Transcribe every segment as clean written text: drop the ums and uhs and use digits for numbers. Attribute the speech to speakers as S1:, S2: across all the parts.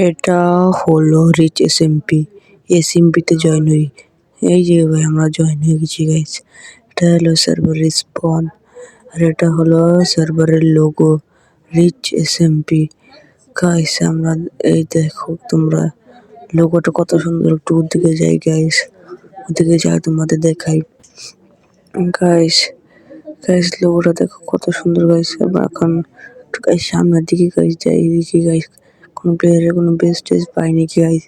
S1: এটা হলো rich SMP. এসএমপিতে join হই। এই যে ভাই আমরা জয়েন হয়ে গেছি গাইস। এটা হলো সার্ভার রিসপন আর এটা হলো সার্ভারের লোগো রিচ এসএমপি। গাইস আমরা এই দেখো তোমরা লোগোটা কত সুন্দর, একটু ওদিকে যাই গাইস, ওদিকে যাই তোমাদের দেখাই গাইস। গাইস লোগোটা দেখো কত সুন্দর গাইস। এখন গাইস সামনের দিকে গাইস যাই, এদিকে গাইস কোনো প্লেয়ারের কোনো বেস্ট টেস্ট পাইনি গাইস।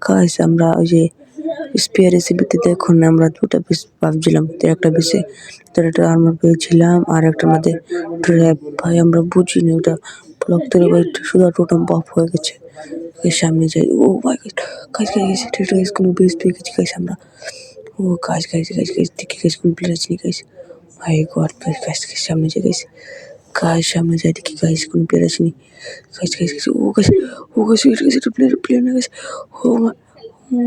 S1: গাইস আমরা ওই যে স্পেয়ার রেসিপিতে দেখুন আমরা দুটা পিস ভাবছিলাম, তো একটা পিসে তার একটা আর্মার পেয়েছিলাম আর একটা মধ্যে ট্র্যাপ। ভাই আমরা বুঝিনি ওটা ব্লক থেকে ভাই শুধু টোটাম বাফ হয়ে গেছে। সামনে যাই, ও ভাই গাইস গাইস গাইস কোনো বেস্ট পেয়ে গেছি গাইস আমরা। ও গাইস গাইস গাইস গাইস দেখি গাইস কোন প্লেয়ার আছে গাইস। ভাই গড গাইস গাইস সামনে যাই গাইস। গাইস সামনে যাই দেখি গাইস কোন প্লেয়ার আসেনি গাইস গাইস গাইস। ও গাইস এটা প্লেয়ার প্লেয়ার না গাইস। ও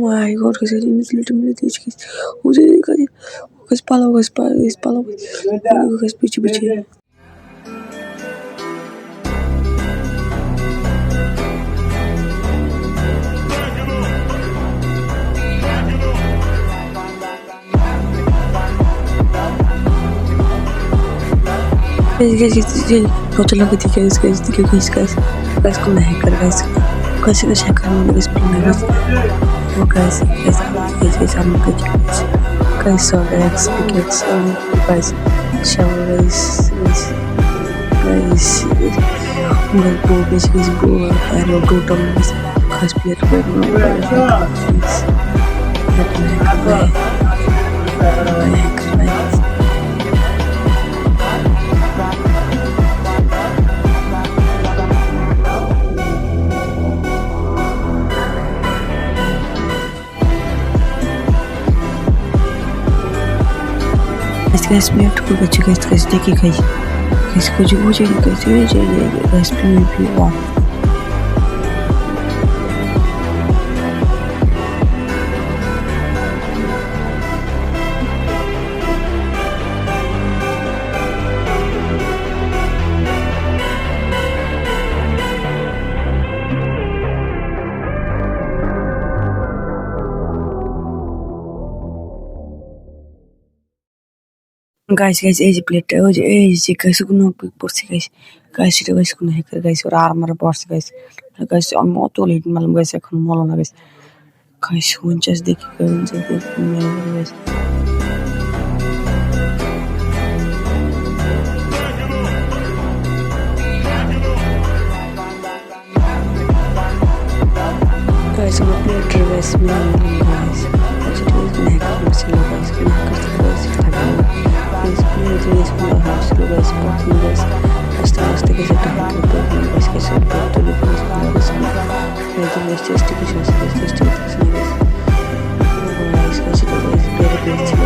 S1: মাই গড গাইস ইনফিনিটি মেরে দিয়েছি গাইস। ও যে গাইস পালাও গাইস পালাও গাইস পিছে পিছে। Hotel lagi guys tiga guys kena hacker guys hacker mana guys pernah guys sama guys so guys guys shower guys udah guys aero total guys player guys mute ko guys देखिए guys कुछ मुझे guys PvP on guys এই যে প্লেটটা ওই যে guys কোনো পড়ছে গাইস এটা গাইস কোনো হ্যাকার গাইস ওর আর্মার পড়ছে গাইস আমি অত লেট মারলাম গাইস এখন মলো না গাইস 50 দেখি guys guys I'm a player guys guys actually it was gonna hack guys guys from the house guys both guys hasta que se toca guys que se todo lo que es guys just